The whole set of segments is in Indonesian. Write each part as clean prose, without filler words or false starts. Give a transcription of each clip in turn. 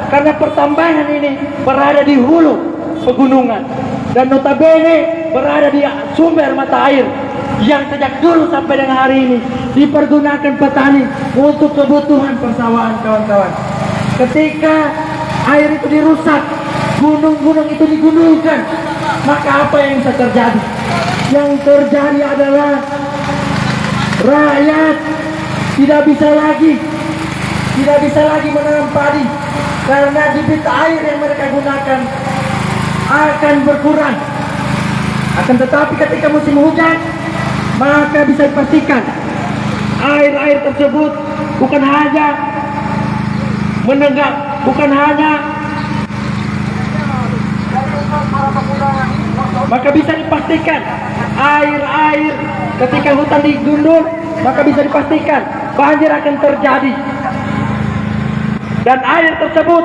karena pertambangan ini berada di hulu pegunungan dan notabene berada di sumber mata air yang sejak dulu sampai dengan hari ini dipergunakan petani untuk kebutuhan persawahan, kawan-kawan. Ketika air itu dirusak, gunung-gunung itu digundulkan, maka apa yang bisa terjadi? Yang terjadi adalah rakyat tidak bisa lagi menanam padi karena debit air yang mereka gunakan akan berkurang. Akan tetapi ketika musim hujan, maka bisa dipastikan air-air tersebut bukan hanya menenggak, maka bisa dipastikan air-air ketika hutan digundul, maka bisa dipastikan banjir akan terjadi. Dan air tersebut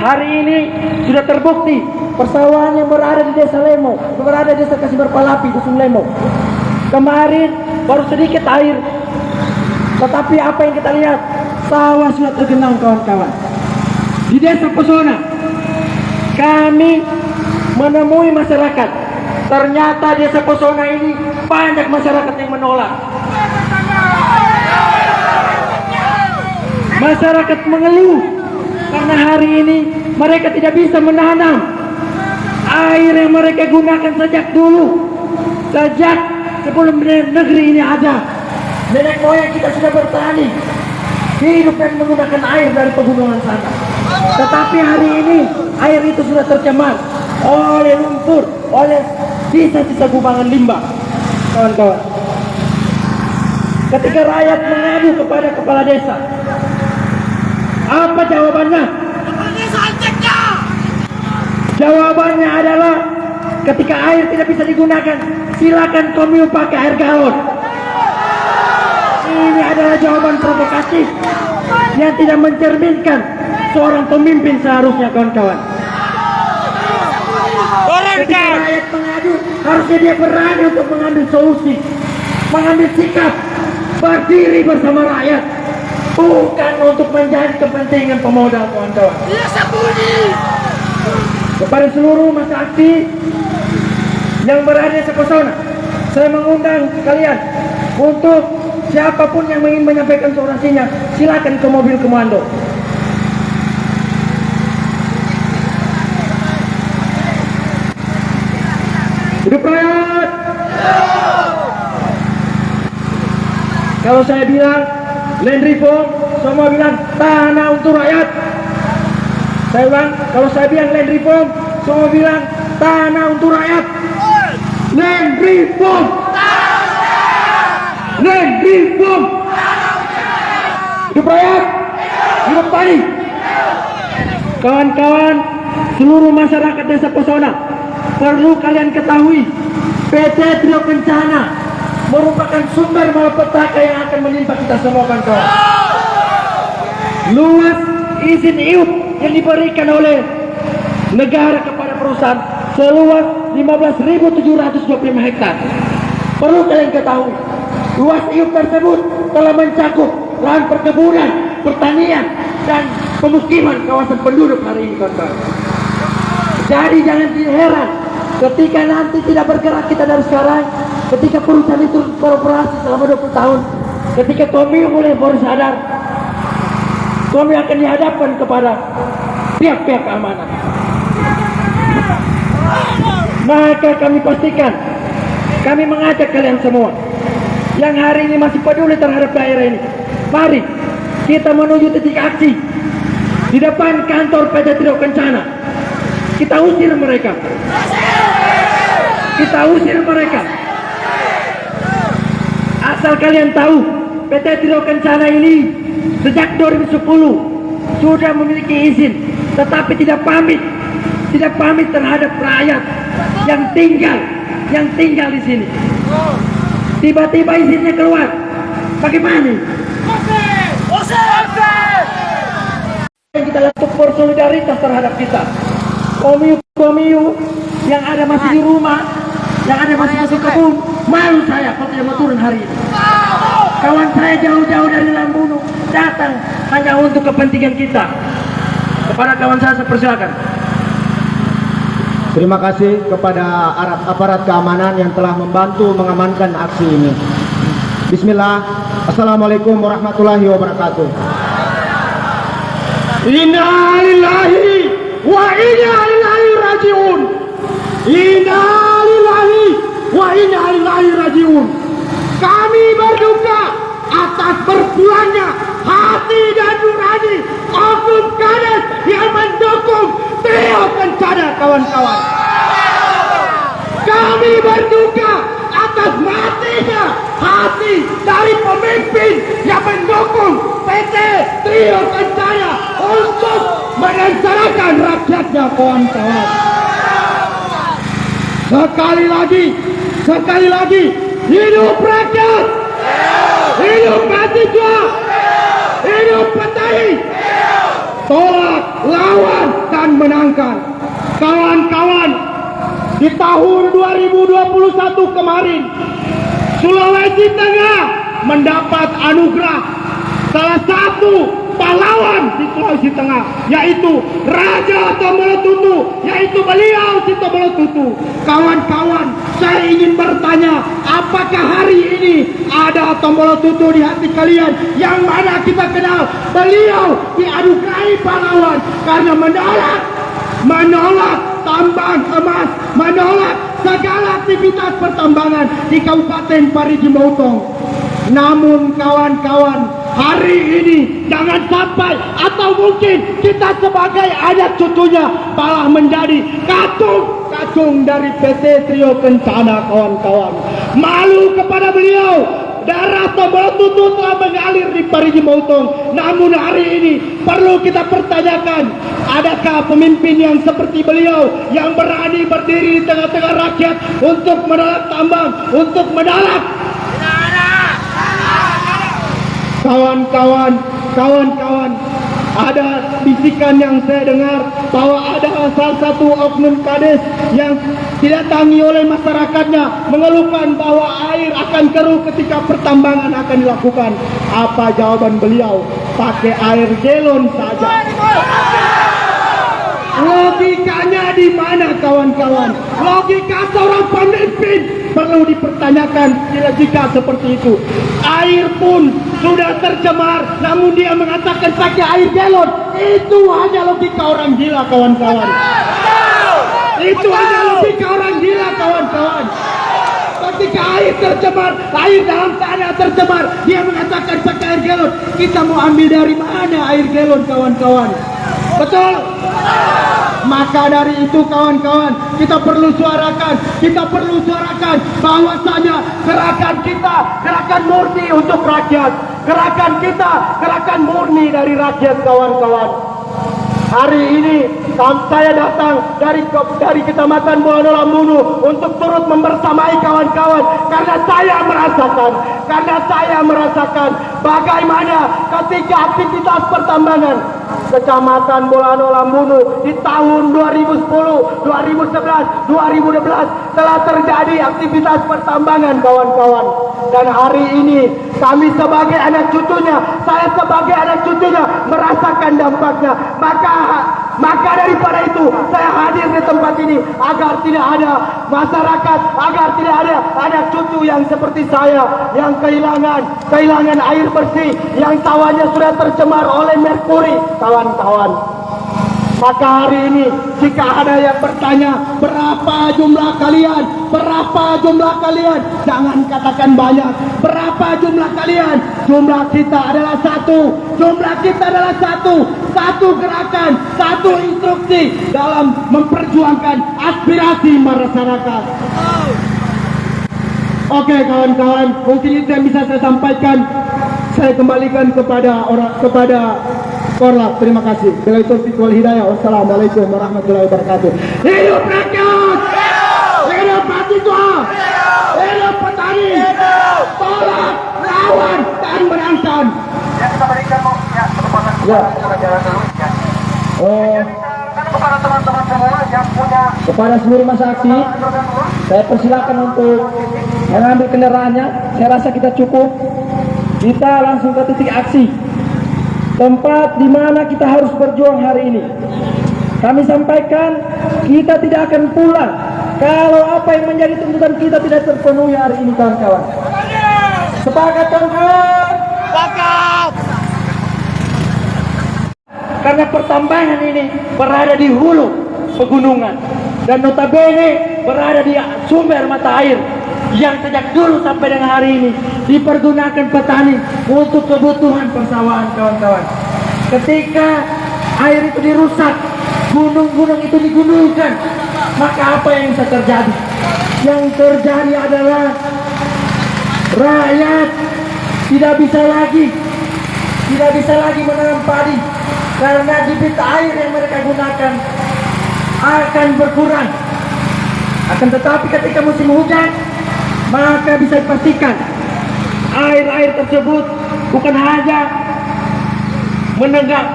hari ini sudah terbukti persawahan yang berada di desa Lemo, berada di desa Kasiberpalapi, Dusun Lemo. Kemarin baru sedikit air, tetapi apa yang kita lihat, sawah sudah tergenang, kawan-kawan. Di desa Pesona kami menemui masyarakat. Ternyata desa Pesona ini banyak masyarakat yang menolak. Masyarakat mengeluh karena hari ini mereka tidak bisa menanam. Air yang mereka gunakan sejak dulu, sejak sebelum negeri ini ada, nenek moyang kita sudah bertani, hidup dan menggunakan air dari pegunungan sana. Tetapi hari ini air itu sudah tercemar oleh lumpur, oleh sisa-sisa kubangan limbah, kawan-kawan. Ketika rakyat mengadu kepada kepala desa, apa jawabannya? Jawabannya adalah ketika air tidak bisa digunakan, silakan komiu pakai air galon. Ini adalah jawaban provokatif yang tidak mencerminkan seorang pemimpin seharusnya, kawan-kawan. Ketika rakyat mengadu, harusnya dia berani untuk mengambil solusi, mengambil sikap, berdiri bersama rakyat, bukan untuk menjadi kepentingan pemodal, kawan-kawan. Kepada seluruh masa aksi yang berada di Pesona, saya mengundang kalian untuk siapapun yang ingin menyampaikan suaranya, silakan ke mobil komando. Hidup rakyat! Kalau saya bilang land reform, semua bilang tanah untuk rakyat. Saya ulang, kalau saya bilang land reform, semua bilang tanah untuk rakyat. Land reform! Land reform! Hidup rakyat! Hidup tani! Kawan-kawan, seluruh masyarakat desa Pesona, perlu kalian ketahui, PT Trio Kencana merupakan sumber malapetaka yang akan menimpa kita semua, kawan-kawan. Luas izin IUP yang diberikan oleh negara kepada perusahaan seluas 15.725 hektar. Perlu kalian ketahui, luas IUP tersebut telah mencakup lahan perkebunan, pertanian, dan pemukiman kawasan penduduk hari ini, kawan-kawan. Jadi jangan heran ketika nanti tidak bergerak kita dari sekarang, ketika perusahaan itu beroperasi selama 20 tahun, ketika kami mulai baru sadar, kami akan dihadapkan kepada pihak-pihak keamanan. Maka kami pastikan, kami mengajak kalian semua yang hari ini masih peduli terhadap daerah ini, mari kita menuju titik aksi di depan kantor PT Trio Kencana. Kita usir mereka. Kita usir mereka. Asal kalian tahu, PT Trio Kencana ini sejak 2010 sudah memiliki izin, tetapi tidak pamit terhadap rakyat yang tinggal di sini. Tiba-tiba izinnya keluar, bagaimana? Yang kita lakukan bersolidaritas terhadap kita. Komiu yang ada masih di rumah, yang ada masih masuk kebun, malu saya kalau tidak mau turun hari ini. Kawan saya jauh-jauh dari Lambuno datang hanya untuk kepentingan kita. Kepada kawan saya persilakan. Terima kasih kepada aparat keamanan yang telah membantu mengamankan aksi ini. Bismillah. Assalamualaikum warahmatullahi wabarakatuh. Inna lillahi wa inna ilaihi rajiun. Inna lillahi wa inna ilaihi rajiun. Kami berduka atas berpulangnya hati dan nurani oknum kades yang mendukung trio kencana, kawan-kawan. Kami berduka atas matinya hati dari pemimpin yang mendukung PT Trio Kencana untuk menyengsarakan rakyatnya, kawan-kawan. Sekali lagi, hidup rakyat, hidup mahasiswa, hidup petani. Tolak, lawan, dan menangkan. Kawan-kawan, di tahun 2021 kemarin, Sulawesi Tengah mendapat anugerah salah satu pahlawan di Sulawesi Tengah, yaitu Raja Tombolotutu, yaitu beliau si Tombolotutu. Kawan-kawan, saya ingin bertanya, apakah hari ini ada Tombolotutu di hati kalian yang mana kita kenal beliau dianugerahi pahlawan karena menolak tambang emas, menolak segala aktivitas pertambangan di Kabupaten Parigi Motong. Namun kawan-kawan, hari ini jangan sampai atau mungkin kita sebagai anak cucunya malah menjadi kacung dari PT Trio Kencana, kawan-kawan. Malu kepada beliau. Darah Tombolotutu telah mengalir di Parigi Motong. Namun hari ini perlu kita pertanyakan, adakah pemimpin yang seperti beliau yang berani berdiri di tengah-tengah rakyat untuk menolak tambang, untuk menolak? Kawan-kawan, ada bisikan yang saya dengar bahwa ada salah satu oknum kades yang didatangi oleh masyarakatnya mengeluhkan bahwa air akan keruh ketika pertambangan akan dilakukan. Apa jawaban beliau? Pakai air galon saja. Logikanya di mana, kawan-kawan? Logika seorang pemimpin perlu dipertanyakan jika seperti itu. Air pun sudah tercemar, namun dia mengatakan pakai air galon. Itu hanya logika orang gila, kawan-kawan. Itu hanya logika orang gila, kawan-kawan. Ketika air tercemar, air dalam tanah tercemar, dia mengatakan pakai air galon. Kita mau ambil dari mana air galon, kawan-kawan? Betul? Maka dari itu, kawan-kawan, kita perlu suarakan bahwasanya gerakan murni untuk rakyat, gerakan murni dari rakyat, kawan-kawan. Hari ini saya datang dari Kecamatan Bolano Lambunu untuk turut membersamai kawan-kawan karena saya merasakan bagaimana ketika aktivitas pertambangan Kecamatan Bolano Lambunu di tahun 2010, 2011, 2012 telah terjadi aktivitas pertambangan, kawan-kawan. Dan hari ini kami sebagai anak cucunya, saya sebagai anak cucunya merasakan dampaknya. Maka daripada itu saya hadir di tempat ini agar tidak ada masyarakat, agar tidak ada anak cucu yang seperti saya yang kehilangan air bersih, yang sawahnya sudah tercemar oleh merkuri, kawan-kawan. Maka hari ini jika ada yang bertanya berapa jumlah kalian, jangan katakan banyak. Berapa jumlah kalian? Jumlah kita adalah satu. Satu gerakan, satu instruksi dalam memperjuangkan aspirasi masyarakat. Oke, kawan-kawan, mungkin itu yang bisa saya sampaikan. Saya kembalikan kepada Korlap. Terima kasih. Bila taufiq wal hidayah. Wassalamualaikum warahmatullahi wabarakatuh. Hidup rakyat! Hidup mahasiswa! Hidup petani! Tolak, lawan, dan menangkan. Ya, kita berikan kesempatan kita jalan dulu ya. Kepada teman-teman semua yang punya, Kepada seluruh masa aksi, saya persilakan untuk mengambil kendaraannya. Saya rasa kita cukup. Kita langsung ke titik aksi. tempat di mana kita harus berjuang hari ini. Kami sampaikan, kita tidak akan pulang kalau apa yang menjadi tuntutan kita tidak terpenuhi hari ini, kawan-kawan. Sepakat, kawan-kawan? Sepakat! Karena pertambangan ini berada di hulu pegunungan dan notabene berada di sumber mata air yang sejak dulu sampai dengan hari ini dipergunakan petani untuk kebutuhan persawahan, kawan-kawan. Ketika air itu dirusak, gunung-gunung itu digulungkan, maka apa yang bisa terjadi? Yang terjadi adalah rakyat tidak bisa lagi menanam padi karena debit air yang mereka gunakan akan berkurang. Akan tetapi ketika musim hujan, maka bisa dipastikan air-air tersebut bukan hanya menenggak,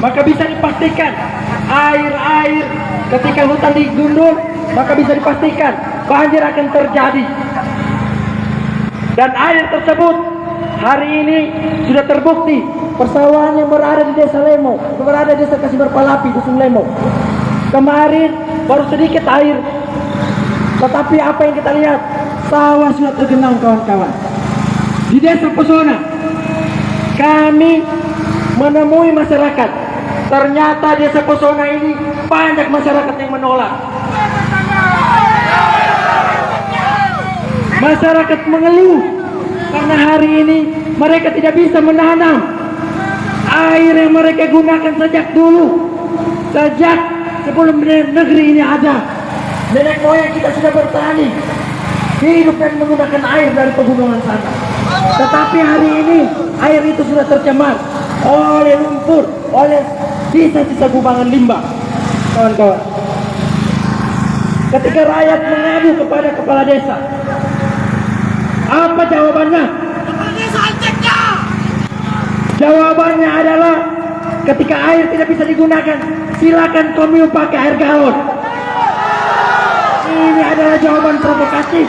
maka bisa dipastikan air-air ketika hutan digundul, maka bisa dipastikan banjir akan terjadi. Dan air tersebut hari ini sudah terbukti persawahan yang berada di desa Lemo, berada di desa Kasiberpalapi, dusun Lemo. Kemarin baru sedikit air, tetapi apa yang kita lihat, sawah sudah tergenang, kawan-kawan. Di desa Pesona kami menemui masyarakat. Ternyata desa Pesona ini banyak masyarakat yang menolak. Masyarakat mengeluh karena hari ini mereka tidak bisa menanam. Air yang mereka gunakan sejak dulu, sejak sebelum negeri ini ada, nenek moyang kita sudah bertani, hidup dan menggunakan air dari pegunungan sana. Tetapi hari ini air itu sudah tercemar oleh lumpur, oleh sisa-sisa kubangan limbah, kawan-kawan. Ketika rakyat mengadu kepada kepala desa, apa jawabannya? Jawabannya adalah ketika air tidak bisa digunakan, silakan komiu pakai air galon. Ini adalah jawaban provokatif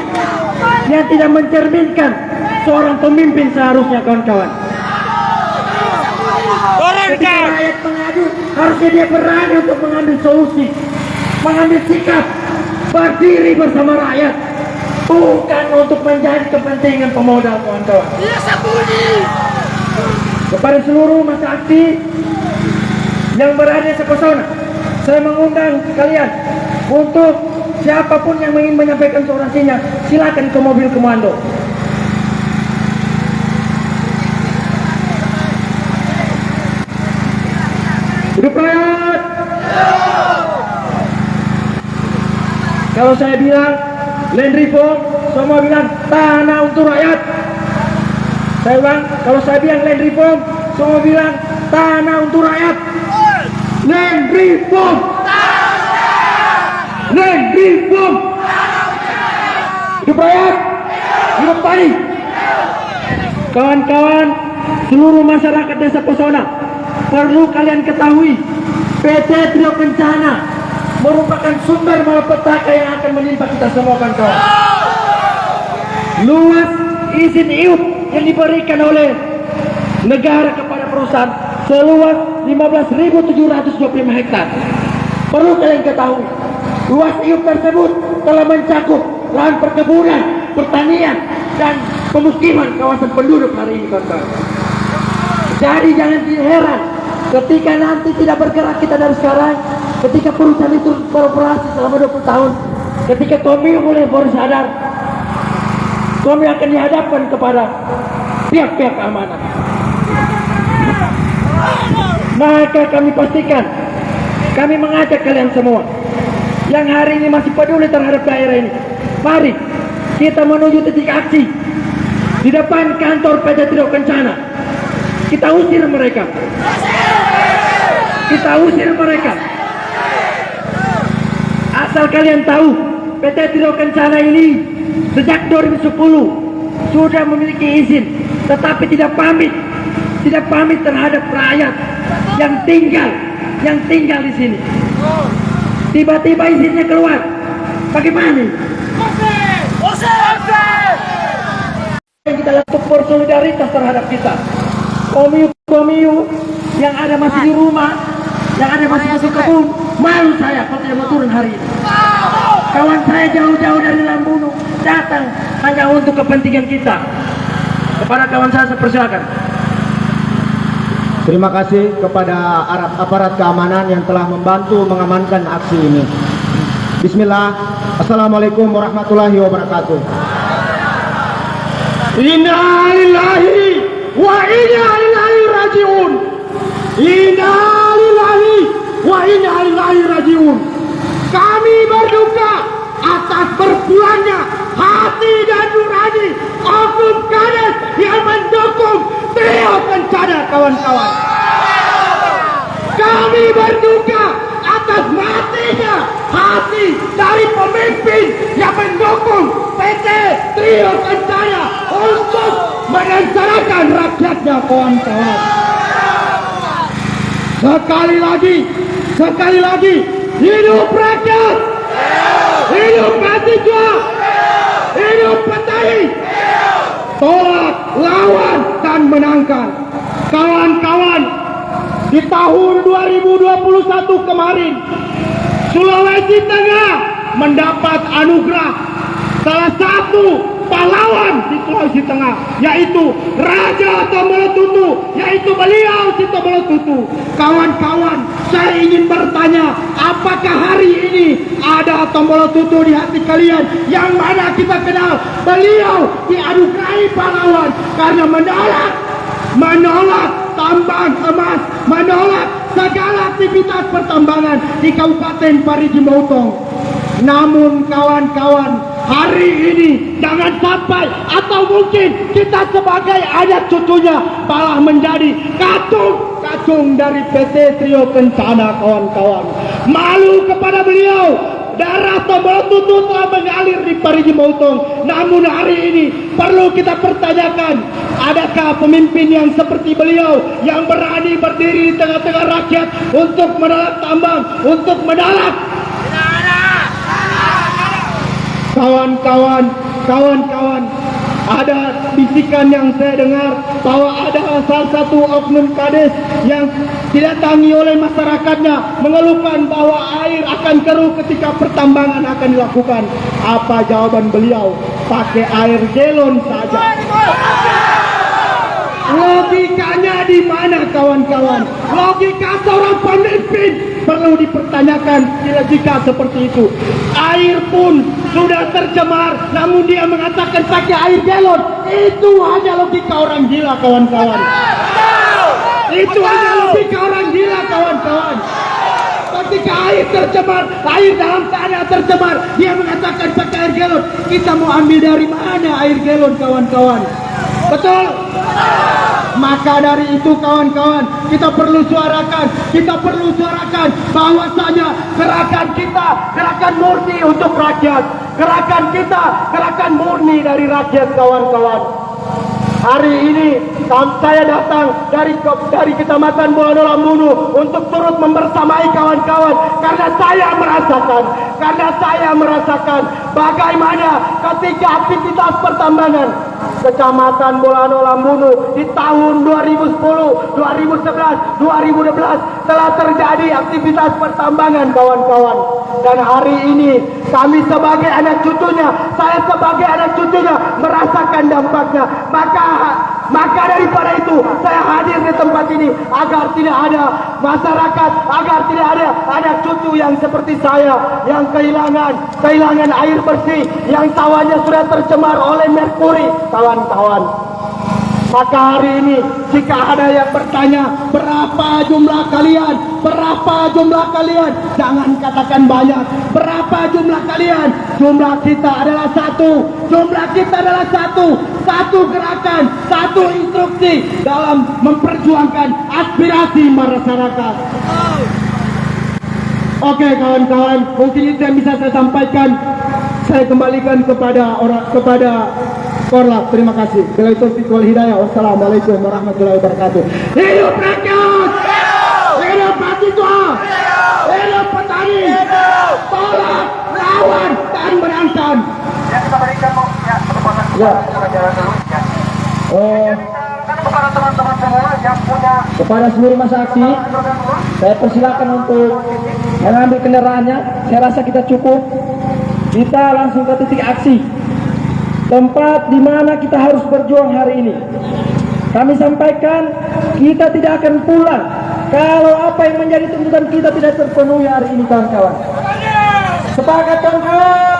yang tidak mencerminkan seorang pemimpin seharusnya, kawan-kawan. Ketika rakyat mengadu, harusnya dia berani untuk mengambil solusi, mengambil sikap, berdiri bersama rakyat, bukan untuk menjadi kepentingan pemodal, kawan-kawan. Kepada seluruh masa aksi yang berada di Pesona, saya mengundang kalian untuk siapapun yang ingin menyampaikan suaranya, silakan ke mobil komando. Hidup rakyat! Kalau saya bilang land reform, semua bilang tanah untuk rakyat. Saya ulang, kalau saya bilang land reform, semua bilang tanah untuk rakyat. Land reform! Land reform! Hidup rakyat! Hidup tani! Kawan-kawan, seluruh masyarakat desa Pesona, perlu kalian ketahui, PT Trio Kencana merupakan sumber malapetaka yang akan menimpa kita semua, kawan-kawan. Luas izin IUP yang diberikan oleh negara kepada perusahaan seluas 15.725 hektar. Perlu kalian ketahui, luas IUP tersebut telah mencakup lahan perkebunan, pertanian, dan pemukiman kawasan penduduk hari ini, kawan-kawan. Jadi jangan heran ketika nanti tidak bergerak kita dari sekarang, ketika perusahaan itu beroperasi selama 20 tahun, ketika kami mulai baru sadar, kami akan dihadapkan kepada pihak-pihak keamanan. Maka kami pastikan, kami mengajak kalian semua yang hari ini masih peduli terhadap daerah ini, mari kita menuju titik aksi di depan kantor PT Trio Kencana. Kita usir mereka. Kita usir mereka. Asal kalian tahu, PT Trio Kencana ini sejak 2010 sudah memiliki izin, tetapi tidak pamit terhadap rakyat yang tinggal di sini. Tiba-tiba izinnya keluar. Bagaimana? yang kita lakukan bersolidaritas terhadap kita. Komiu yang ada masih di rumah, yang ada masih masuk kebun, malu saya kalau tidak mau turun hari ini. Kawan saya jauh-jauh dari Lambunu datang hanya untuk kepentingan kita. Kepada kawan saya persilakan. Terima kasih kepada aparat keamanan yang telah membantu mengamankan aksi ini. Bismillah. Assalamualaikum warahmatullahi wabarakatuh. Inna lillahi wa inna ilaihi rajiun. Inna lillahi wa inna ilaihi rajiun. Kami berduka atas berpulangnya hati dan nurani oknum Kades yang mendukung trio Kencana, kawan-kawan. Kami berduka atas matinya hati dari pemimpin yang mendukung PT Trio Kencana untuk menyengsarakan rakyatnya, kawan-kawan. Sekali lagi, hidup rakyat, hidup mahasiswa, hidup petani. Tolak, lawan, dan menangkan. Kawan-kawan, di tahun 2021 kemarin, Sulawesi Tengah mendapat anugerah salah satu pahlawan di Sulawesi Tengah, yaitu Raja Tombolotutu, yaitu beliau si Tombolotutu. Kawan-kawan, saya ingin bertanya, apakah hari ini ada Tombolotutu di hati kalian yang mana kita kenal beliau dianugerahi pahlawan karena menolak tambang emas, menolak segala aktivitas pertambangan di Kabupaten Parigi Motong. Namun kawan-kawan, hari ini jangan sampai atau mungkin kita sebagai anak cucunya malah menjadi kacung dari PT Trio Kencana, kawan-kawan. Malu kepada beliau. Darah Tombolotutu telah mengalir di Parigi Motong. Namun hari ini perlu kita pertanyakan, adakah pemimpin yang seperti beliau yang berani berdiri di tengah-tengah rakyat untuk menolak tambang, untuk menolak? Kawan-kawan, ada bisikan yang saya dengar bahwa ada salah satu oknum Kades yang didatangi oleh masyarakatnya mengeluhkan bahwa air akan keruh ketika pertambangan akan dilakukan. Apa jawaban beliau? Pakai air galon saja. Logikanya di mana, kawan-kawan? Logika seorang pemimpin perlu dipertanyakan jika seperti itu. Air pun sudah tercemar, namun dia mengatakan pakai air galon. Itu hanya logika orang gila, kawan-kawan. Itu hanya logika orang gila, kawan-kawan. Ketika air tercemar, air dalam keadaan tercemar, dia mengatakan pakai air galon. Kita mau ambil dari mana air galon, kawan-kawan? Betul? Maka dari itu, kawan-kawan, kita perlu suarakan bahwasanya gerakan kita, gerakan murni untuk rakyat. Gerakan kita, gerakan murni dari rakyat, kawan-kawan. Hari ini saya datang dari Kecamatan Bolano Lambunu untuk turut membersamai kawan-kawan karena saya merasakan bagaimana ketika aktivitas pertambangan Kecamatan Bolano Lambunu di tahun 2010, 2011, 2012 telah terjadi aktivitas pertambangan, kawan-kawan. Dan hari ini kami sebagai anak cucunya, saya sebagai anak cucunya merasakan dampaknya. Maka daripada itu saya hadir di tempat ini agar tidak ada masyarakat, agar tidak ada anak cucu yang seperti saya yang kehilangan air bersih, yang sawahnya sudah tercemar oleh merkuri, kawan-kawan. Maka hari ini jika ada yang bertanya berapa jumlah kalian, jangan katakan banyak. Berapa jumlah kalian? Jumlah kita adalah satu. Satu gerakan, satu instruksi dalam memperjuangkan aspirasi masyarakat. Oke, kawan-kawan, mungkin itu yang bisa saya sampaikan. Saya kembalikan kepada Korlap. Terima kasih. Bila itu wal hidayah. Wassalamualaikum warahmatullahi wabarakatuh. Hidup rakyat! Hidup mahasiswa! Hidup petani! Tolak, lawan, dan menangkan. Yang kita berikan, ya, kesempatan kita jalan dulu, ya. Kan kepada teman-teman semua yang punya Kepada seluruh masa aksi, saya persilakan untuk mengambil kendaraannya. Saya rasa kita cukup. Kita langsung ke titik aksi, tempat di mana kita harus berjuang hari ini. Kami sampaikan, kita tidak akan pulang kalau apa yang menjadi tuntutan kita tidak terpenuhi hari ini, kawan-kawan. Sepakat, kawan-kawan.